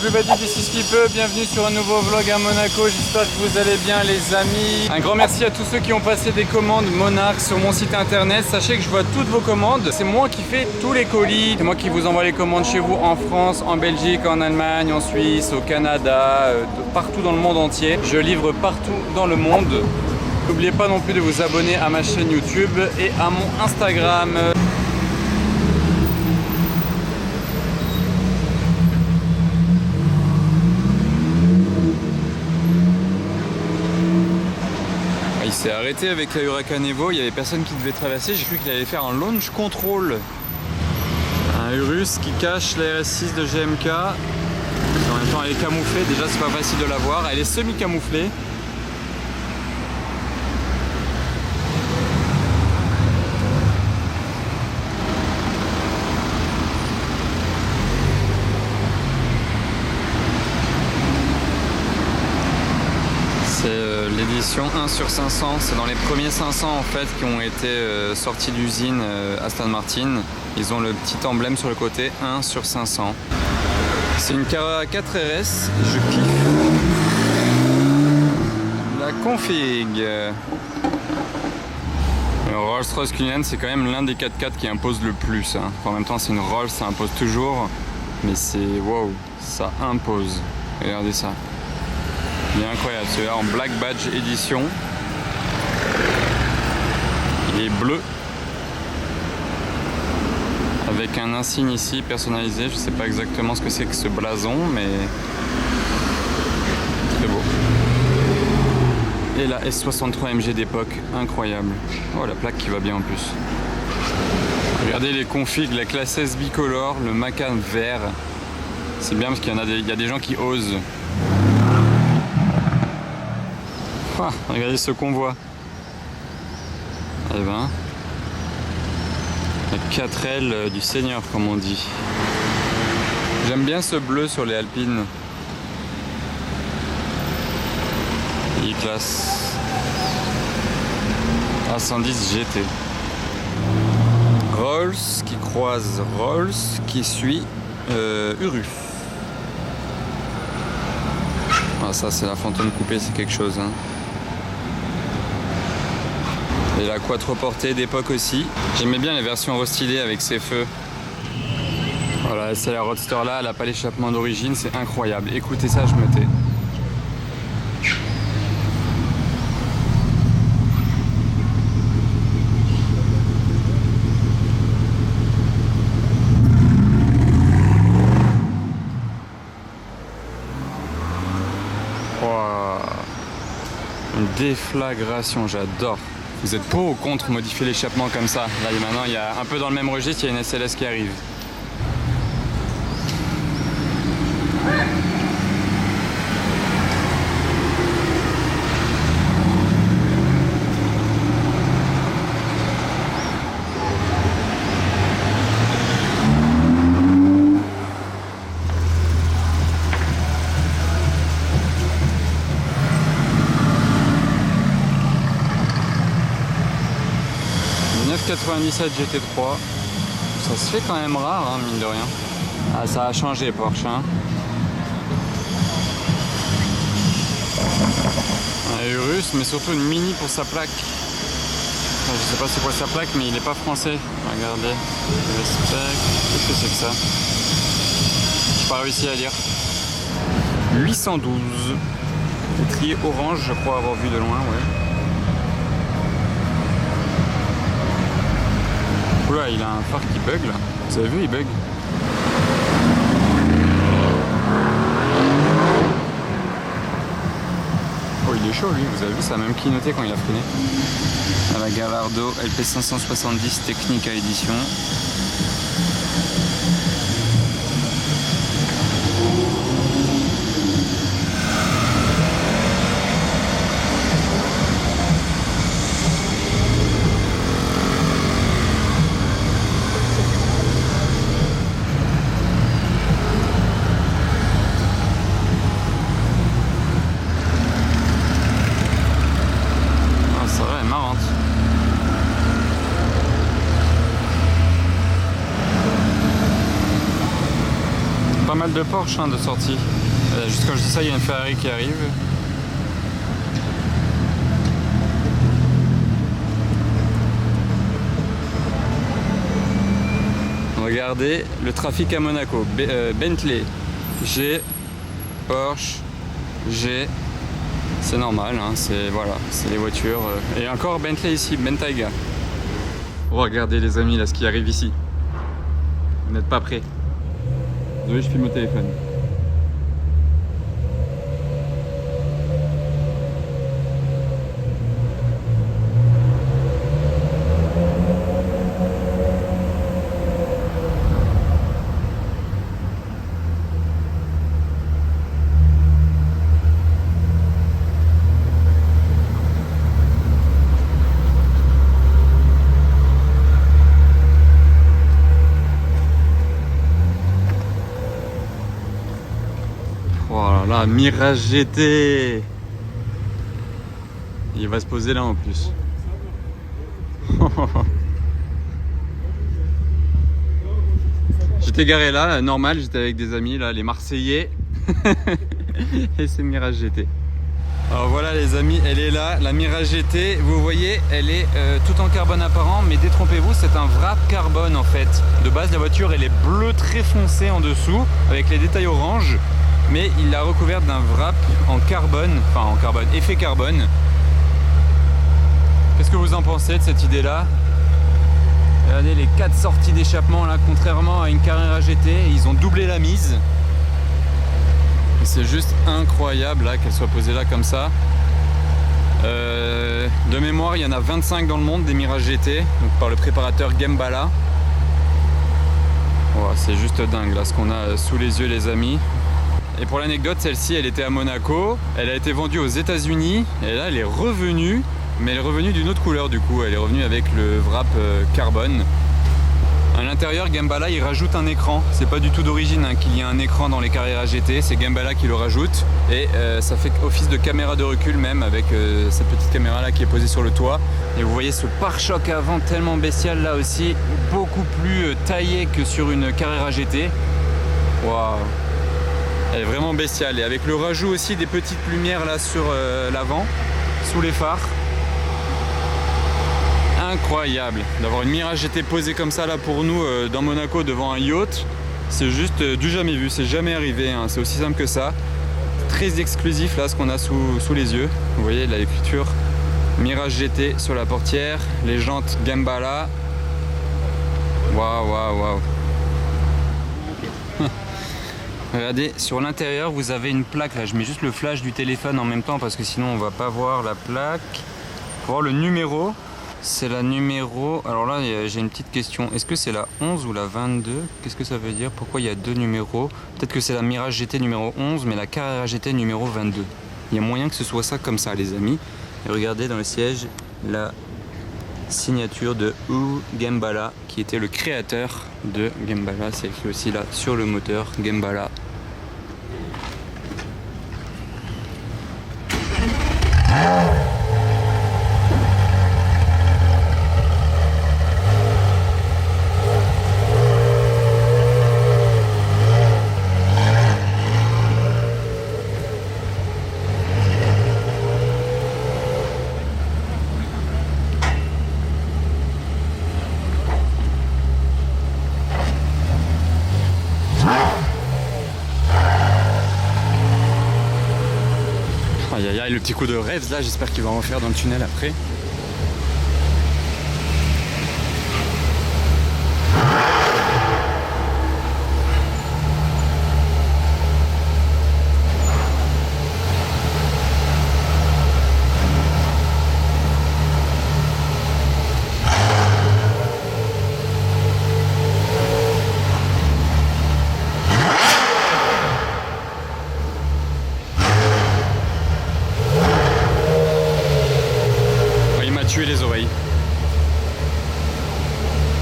plus Badid ici Skipper, bienvenue sur un nouveau vlog à Monaco, j'espère que vous allez bien les amis. Un grand merci à tous ceux qui ont passé des commandes Monarch sur mon site internet, sachez que je vois toutes vos commandes, c'est moi qui fais tous les colis, c'est moi qui vous envoie les commandes chez vous en France, en Belgique, en Allemagne, en Suisse, au Canada, partout dans le monde entier, je livre partout dans le monde. N'oubliez pas non plus de vous abonner à ma chaîne YouTube et à mon Instagram. Il s'est arrêté avec la Huracan Evo, il y avait personne qui devait traverser, j'ai cru qu'il allait faire un launch control. Un Urus qui cache la RS6 de GMK. En même temps elle est camouflée, déjà c'est pas facile de la voir, elle est semi-camouflée. C'est l'édition 1 sur 500, c'est dans les premiers 500 en fait qui ont été sortis d'usine Aston Martin. Ils ont le petit emblème sur le côté 1 sur 500. C'est une Carrera 4 RS, je kiffe la config. Le Rolls-Royce Cullinan c'est quand même l'un des 4x4 qui impose le plus. Hein. En même temps c'est une Rolls, ça impose toujours, mais c'est wow, ça impose. Regardez ça. Il est incroyable, celui-là en Black Badge édition. Il est bleu. Avec un insigne ici personnalisé. Je ne sais pas exactement ce que c'est que ce blason, mais très beau. Et la S63 MG d'époque, incroyable. Oh, la plaque qui va bien en plus. Regardez les configs, la classe S bicolore, le Macan vert. C'est bien parce qu'il y a des gens qui osent. Ah, regardez ce convoi. Eh ben, la 4L du Seigneur comme on dit. J'aime bien ce bleu sur les Alpines. Il est classe. A110 GT. Rolls qui croise Rolls qui suit Urus. Ah ça c'est la fantôme coupée, c'est quelque chose hein. Et la quattroportée d'époque aussi. J'aimais bien les versions restylées avec ses feux. Voilà, c'est la Roadster là, elle n'a pas l'échappement d'origine, c'est incroyable. Écoutez ça, je me tais. Wow. Une déflagration, j'adore. Vous êtes pour ou contre modifier l'échappement comme ça? Là maintenant il y a un peu dans le même registre, il y a une SLS qui arrive. Le 997 GT3, ça se fait quand même rare, hein, mine de rien. Ah, ça a changé Porsche. Hein. Un Urus, mais surtout une Mini pour sa plaque. Enfin, je sais pas c'est quoi sa plaque, mais il n'est pas français. Regardez, qu'est-ce que c'est que ça? J'ai pas réussi à lire. 812. Étrier orange, je crois avoir vu de loin, ouais. Oula, il a un phare qui bug là. Vous avez vu, il bug. Oh, il est chaud lui, vous avez vu, ça a même clignoté quand il a freiné. À la Gallardo LP570 Technica édition. mal de Porsche hein, de sortie. Juste quand je dis ça, il y a une Ferrari qui arrive. Regardez le trafic à Monaco. Bentley, G, Porsche, G. C'est normal, hein, c'est voilà, c'est les voitures. Et encore Bentley ici, Bentayga. Regardez les amis, là ce qui arrive ici. Vous n'êtes pas prêts. Désolé, je filme au téléphone. Voilà, Mirage GT. Il va se poser là en plus. J'étais garé là, normal, j'étais avec des amis là, les Marseillais. Et c'est Mirage GT. Alors voilà les amis, elle est là, la Mirage GT. Vous voyez, elle est tout en carbone apparent, mais détrompez-vous, c'est un wrap carbone en fait. De base, la voiture elle est bleue très foncée en dessous, avec les détails orange. Mais il l'a recouverte d'un wrap en carbone, enfin en carbone, effet carbone. Qu'est-ce que vous en pensez de cette idée-là? Regardez les 4 sorties d'échappement là, contrairement à une Carrera GT, ils ont doublé la mise. C'est juste incroyable là qu'elle soit posée là comme ça. De mémoire, il y en a 25 dans le monde des Mirage GT, donc par le préparateur Gembala. Oh, c'est juste dingue là ce qu'on a sous les yeux les amis. Et pour l'anecdote, celle-ci, elle était à Monaco, elle a été vendue aux États-Unis et là, elle est revenue, mais elle est revenue d'une autre couleur du coup. Elle est revenue avec le wrap carbone. À l'intérieur, Gembala, il rajoute un écran. C'est pas du tout d'origine hein, qu'il y ait un écran dans les Carrera GT, c'est Gembala qui le rajoute et ça fait office de caméra de recul même avec cette petite caméra là qui est posée sur le toit. Et vous voyez ce pare-choc avant tellement bestial là aussi, beaucoup plus taillé que sur une Carrera GT. Waouh! Elle est vraiment bestiale et avec le rajout aussi des petites lumières là sur l'avant, sous les phares. Incroyable d'avoir une Mirage GT posée comme ça là pour nous dans Monaco devant un yacht. C'est juste du jamais vu, c'est jamais arrivé, hein. C'est aussi simple que ça. Très exclusif là ce qu'on a sous les yeux. Vous voyez là l'écriture Mirage GT sur la portière, les jantes Gembala. Waouh waouh waouh. Regardez, sur l'intérieur, vous avez une plaque. Là, je mets juste le flash du téléphone en même temps parce que sinon on va pas voir la plaque. Pour voir le numéro, c'est la numéro. Alors là, j'ai une petite question. Est-ce que c'est la 11 ou la 22? Qu'est-ce que ça veut dire? Pourquoi il y a deux numéros? Peut-être que c'est la Mirage GT numéro 11, mais la Carrera GT numéro 22. Il y a moyen que ce soit ça comme ça, les amis. Et regardez dans le siège, la signature de Gembala, qui était le créateur de Gembala. C'est écrit aussi là sur le moteur Gembala. Aïe aïe aïe, le petit coup de rêve là, j'espère qu'il va en faire dans le tunnel après. Tuer les oreilles.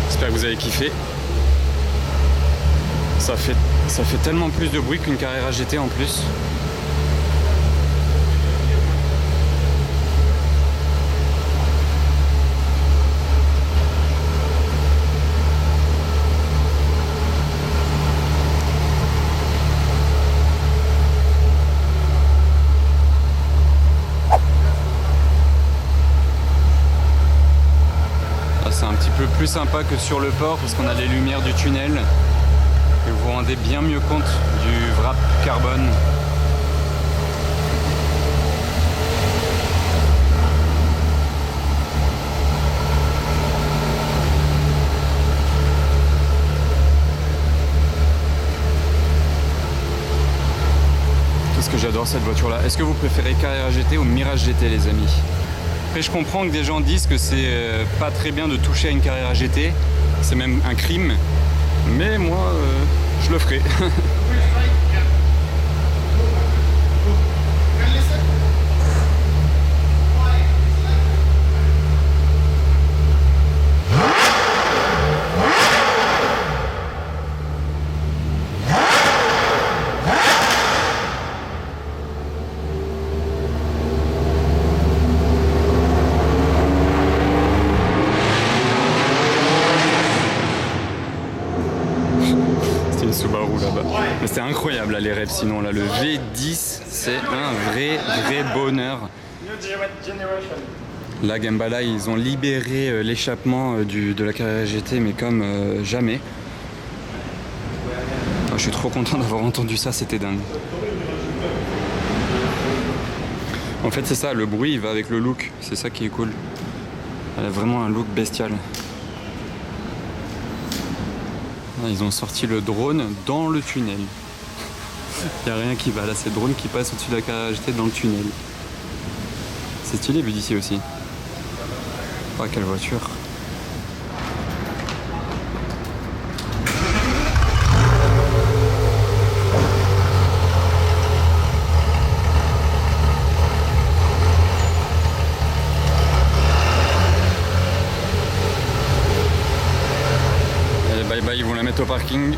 J'espère que vous avez kiffé. Ça fait tellement plus de bruit qu'une Carrera GT en plus. plus sympa que sur le port parce qu'on a les lumières du tunnel et vous vous rendez bien mieux compte du wrap carbone. Qu'est-ce que j'adore cette voiture là. Est-ce que vous préférez Carrera GT ou Mirage GT les amis? Après je comprends que des gens disent que c'est pas très bien de toucher à une Carrera GT, c'est même un crime, mais moi je le ferai. Subaru là-bas. Mais c'était incroyable là, les rêves sinon là le V10 c'est un vrai bonheur. Là Gambala ils ont libéré l'échappement de la Carrera GT mais comme jamais. Je suis trop content d'avoir entendu ça, c'était dingue. En fait c'est ça, le bruit il va avec le look, c'est ça qui est cool. Elle a vraiment un look bestial. Ils ont sorti le drone dans le tunnel. Il n'y a rien qui va là, c'est le drone qui passe au-dessus de la Carrera GT dans le tunnel. C'est stylé vu d'ici aussi. Oh quelle voiture. Bye bye, ils vont la mettre au parking.